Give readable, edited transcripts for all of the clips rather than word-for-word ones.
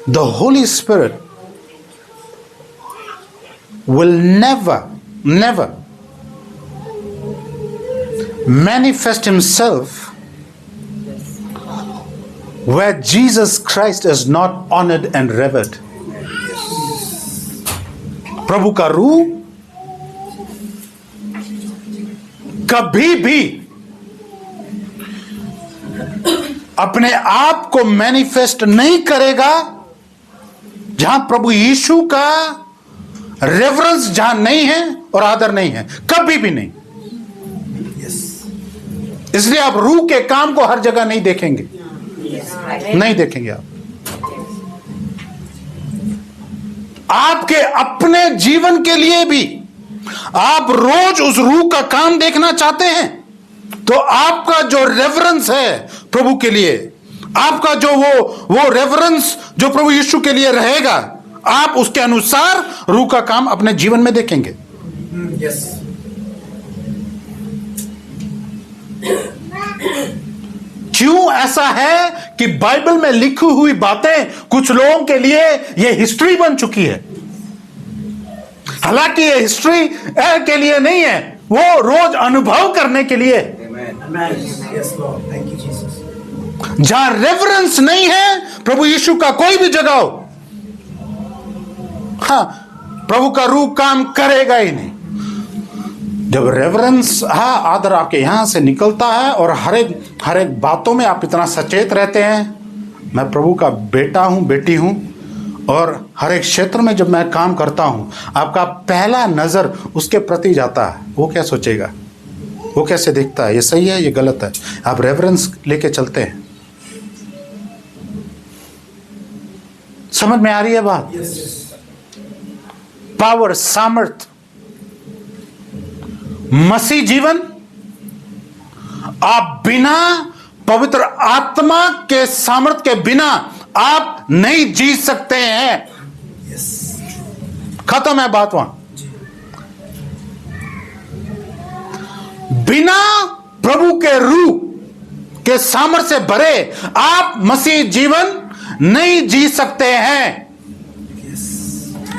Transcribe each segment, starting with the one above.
the Holy Spirit will never manifest himself where Jesus Christ is not honored and revered. प्रभु का रूह कभी भी अपने आप को मैनिफेस्ट नहीं करेगा जहां प्रभु यीशु का रेफरेंस जहां नहीं है और आदर नहीं है, कभी भी नहीं। इसलिए आप रूह के काम को हर जगह नहीं देखेंगे, नहीं देखेंगे आप। आपके अपने जीवन के लिए भी आप रोज उस रूह का काम देखना चाहते हैं, तो आपका जो रेफरेंस है प्रभु के लिए, आपका जो वो रेफरेंस जो प्रभु यीशु के लिए रहेगा, आप उसके अनुसार रूह का काम अपने जीवन में देखेंगे। क्यों ऐसा है कि बाइबल में लिखी हुई बातें कुछ लोगों के लिए यह हिस्ट्री बन चुकी है, हालांकि यह हिस्ट्री के लिए नहीं है, वो रोज अनुभव करने के लिए। जहां रेफरेंस नहीं है प्रभु यीशु का कोई भी जगह हो, हाँ, प्रभु का रूह काम करेगा ही नहीं। जब रेफरेंस, हाँ, आदर आपके यहां से निकलता है और हर एक बातों में आप इतना सचेत रहते हैं, मैं प्रभु का बेटा हूं, बेटी हूं, और हर एक क्षेत्र में जब मैं काम करता हूं, आपका पहला नजर उसके प्रति जाता है। वो क्या सोचेगा, वो कैसे देखता है, ये सही है, ये गलत है, आप रेफरेंस लेके चलते हैं। समझ में आ रही है बात? पावर, सामर्थ, मसीह जीवन, आप बिना पवित्र आत्मा के सामर्थ के बिना आप नहीं जी सकते हैं। खत्म है बात वहां। बिना प्रभु के रूह के सामर्थ से भरे आप मसीह जीवन नहीं जी सकते हैं।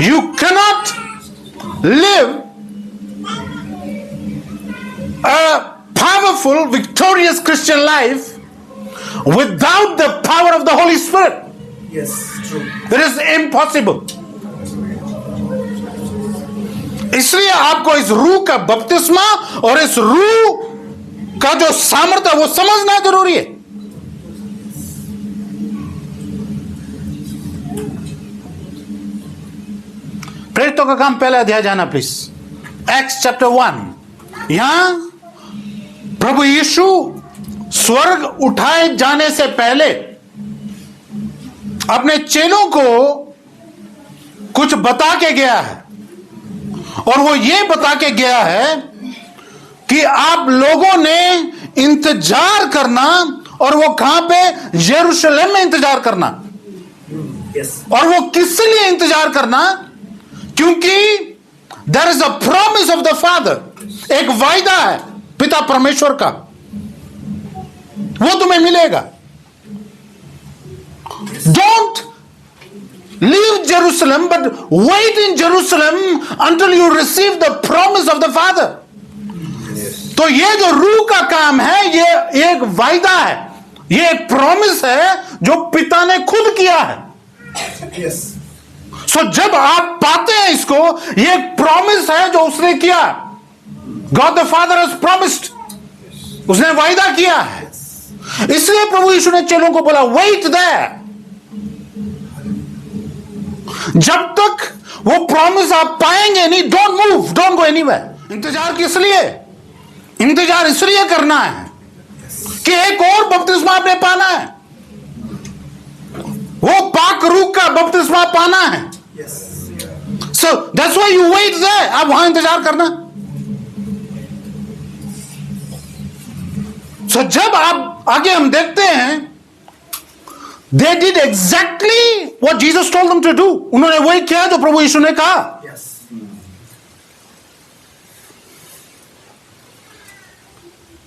You cannot live a powerful, victorious Christian life without the power of the Holy Spirit. Yes, true. It is impossible. इसलिए आपको इस रूह का बपतिस्मा और इस रूह का जो सामर्थ्य है वो समझना जरूरी है। प्रेरितों का काम पहला अध्याय जाना प्लीज, एक्ट्स चैप्टर 1। यहां प्रभु यीशु स्वर्ग उठाए जाने से पहले अपने चेलों को कुछ बता के गया है, और वो ये बता के गया है कि आप लोगों ने इंतजार करना, और वो कहां पे, यरूशलेम में इंतजार करना। और वो किस लिए इंतजार करना? क्योंकि there is a promise of the father, एक वायदा है पिता परमेश्वर का, वो तुम्हें मिलेगा। Don't leave Jerusalem but wait in Jerusalem until you receive the promise of the father. तो ये जो रूह का काम है, ये एक वायदा है, ये एक प्रॉमिस है जो पिता ने खुद किया है। सो जब आप पाते हैं इसको, ये एक प्रॉमिस है जो उसने किया। God the father has promised, उसने वायदा किया है। इसलिए प्रभु यीशु ने चेलों को बोला, वेट देयर। जब तक वो प्रॉमिस आप पाएंगे नहीं, don't move, don't go anywhere. इंतजार किस लिए? इंतजार इसलिए करना है कि एक और बपतिस्मा आपने पाना है, वो पाक रूह का बपतिस्मा पाना है। So that's why you wait there. आप वहां इंतजार करना। सो जब आप आगे हम देखते हैं, they did exactly what Jesus told them to do. उन्होंने वही किया जो प्रभु यीशु ने कहा।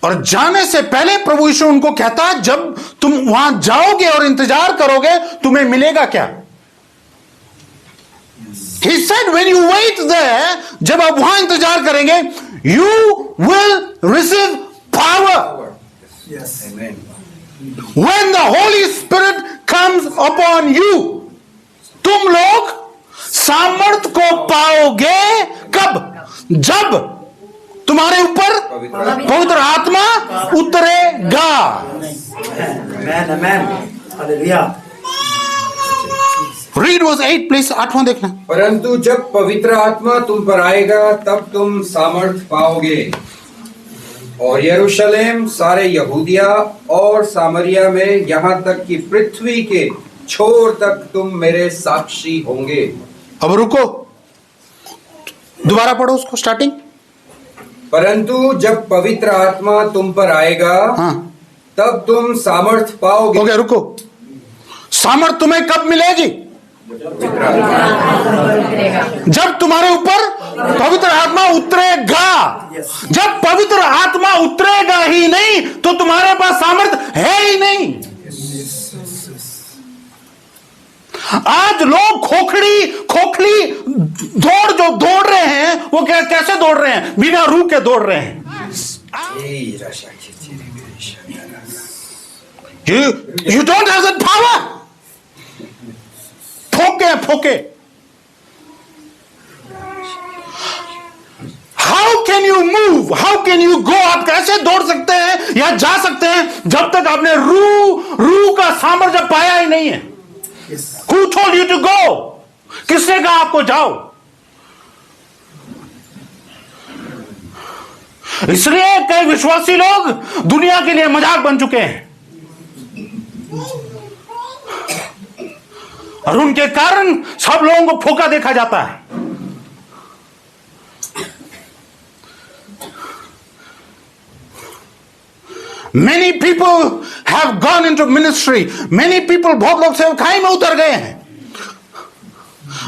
और जाने से पहले प्रभु यीशु उनको कहता है, जब तुम वहां जाओगे और इंतजार करोगे, तुम्हें मिलेगा क्या? He said, when you wait there, जब आप वहां इंतजार करेंगे, you will receive power. Yes. Amen. When the Holy Spirit comes upon you, तुम लोग सामर्थ को पाओगे कब? जब तुम्हारे ऊपर पवित्र आत्मा उतरेगा. Amen. Amen. Hallelujah. Read verse 8 please. 8वां देखना. परंतु जब पवित्र आत्मा तुम पर आएगा तब तुम सामर्थ पाओगे और यरूशलेम, सारे यहूदिया और सामरिया में यहाँ तक कि पृथ्वी के छोर तक तुम मेरे साक्षी होंगे. अब रुको, दोबारा पढ़ो उसको स्टार्टिंग. परंतु जब पवित्र आत्मा तुम पर आएगा हाँ. तब तुम सामर्थ पाओगे. हो गया, रुको. सामर्थ तुम्हें कब मिलेगी? जब तुम्हारे ऊपर पवित्र आत्मा उतरेगा. जब पवित्र आत्मा उतरेगा ही नहीं तो तुम्हारे पास सामर्थ है ही नहीं. आज लोग खोखली दौड़ रहे हैं. वो कैसे दौड़ रहे हैं? बिना रूह के दौड़ रहे हैं. You don't have that power. फोके. How can you move? How can you go? आप कैसे दौड़ सकते हैं या जा सकते हैं जब तक आपने रूह का सामर्थ्य पाया ही नहीं है? Who told you to go? किसने कहा आपको जाओ? इसलिए कई विश्वासी लोग दुनिया के लिए मजाक बन चुके हैं और उनके कारण सब लोगों को फोका देखा जाता है. Many people have gone into ministry. Many people, बहुत लोग सेवकाई में उतर गए हैं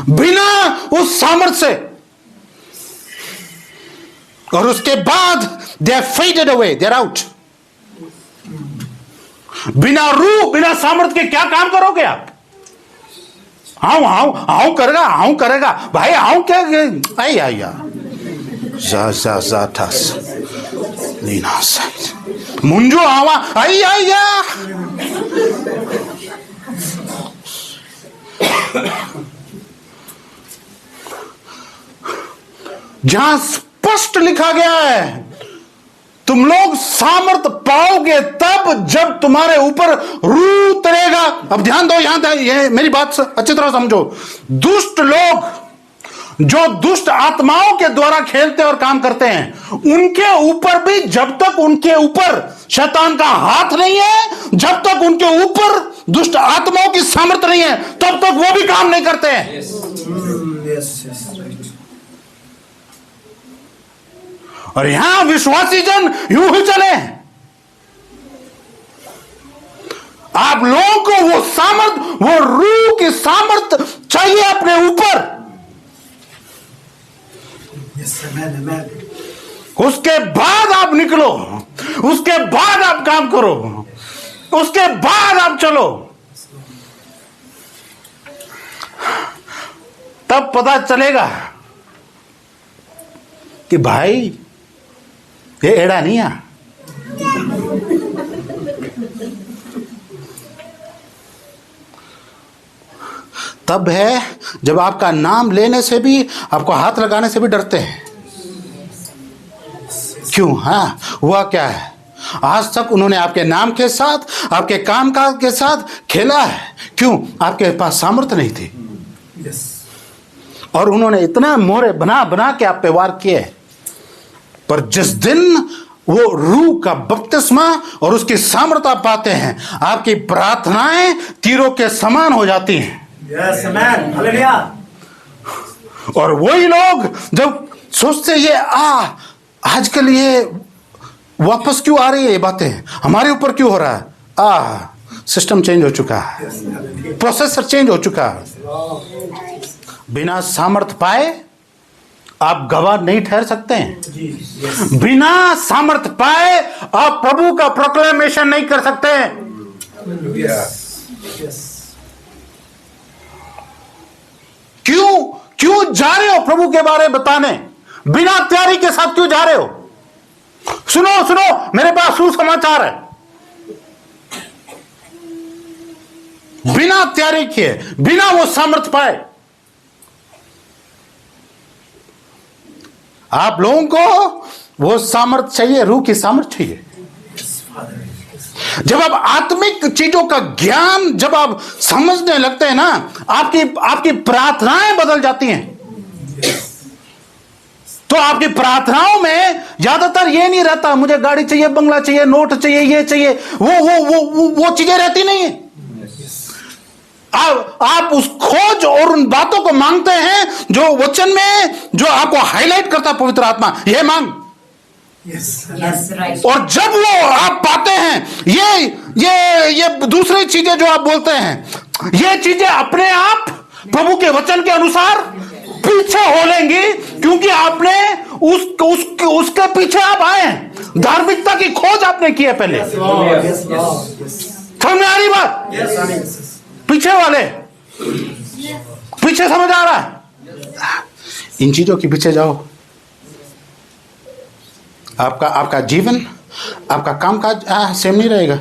बिना उस सामर्थ्य से, और उसके बाद they are faded away, they are out. बिना रूह, बिना सामर्थ्य के क्या काम करोगे आप? हाउ करेगा भाई. हाउ क्या आया जा ठस लीना साइड मुंजो आवा आया. जहां स्पष्ट लिखा गया है तुम लोग सामर्थ पाओगे तब जब तुम्हारे ऊपर रूह उतरेगा. अब ध्यान दो, ये मेरी बात अच्छी तरह समझो. दुष्ट लोग जो दुष्ट आत्माओं के द्वारा खेलते और काम करते हैं, उनके ऊपर भी जब तक उनके ऊपर शैतान का हाथ नहीं है, जब तक उनके ऊपर दुष्ट आत्माओं की सामर्थ्य नहीं है, तब तक वो भी काम नहीं करते हैं. और यहां विश्वासी जन यूं ही चले. आप लोगों को वो सामर्थ, वो रूह की सामर्थ चाहिए अपने ऊपर. उसके बाद आप निकलो, उसके बाद आप काम करो, उसके बाद आप चलो. तब पता चलेगा कि भाई ये एड़ा नहीं है. तब है जब आपका नाम लेने से भी, आपको हाथ लगाने से भी डरते हैं. क्यों? हाँ, हुआ क्या है? आज तक उन्होंने आपके नाम के साथ, आपके कामकाज के साथ खेला है. क्यों? आपके पास सामर्थ्य नहीं थी. और उन्होंने इतना मोहरे बना के आप पे वार किए. पर जिस दिन वो रूह का बपतिस्मा और उसकी सामर्थ्य आप पाते हैं, आपकी प्रार्थनाएं तीरों के समान हो जाती हैं. और वही लोग जब सोचते ये आजकल ये वापस क्यों आ रही है, ये बातें हमारे ऊपर क्यों हो रहा है? सिस्टम चेंज हो चुका है, प्रोसेसर चेंज हो चुका है. बिना सामर्थ्य पाए आप गवाह नहीं ठहर सकते हैं. बिना सामर्थ्य पाए आप प्रभु का प्रोक्लेमेशन नहीं कर सकते हैं. क्यों? जा रहे हो प्रभु के बारे में बताने? बिना तैयारी के साथ क्यों जा रहे हो? सुनो सुनो, मेरे पास सुसमाचार है। बिना तैयारी किए, बिना वो सामर्थ पाए, आप लोगों को वो सामर्थ चाहिए, रूह की सामर्थ चाहिए। जब आप आत्मिक चीजों का ज्ञान जब आप समझने लगते हैं ना, आपकी प्रार्थनाएं बदल जाती हैं। तो आपकी प्रार्थनाओं में ज्यादातर ये नहीं रहता मुझे गाड़ी चाहिए, बंगला चाहिए, नोट चाहिए, ये चाहिए, वो चीजें रहती नहीं है। आप उस खोज और उन बातों को मांगते हैं जो वचन में जो आपको हाईलाइट करता है पवित्र आत्मा, ये मांग। right. और जब वो आप पाते हैं, ये दूसरी चीजें जो आप बोलते हैं, ये चीजें अपने आप प्रभु के वचन के अनुसार पीछे हो लेंगी, क्योंकि आपने उसके पीछे आप आए हैं। धार्मिकता की खोज आपने की है पहले। समझ में आ रही बात? पीछे वाले, पीछे समझ आ रहा है? इन चीजों के पीछे जाओ। आपका जीवन, आपका कामकाज सेम नहीं रहेगा।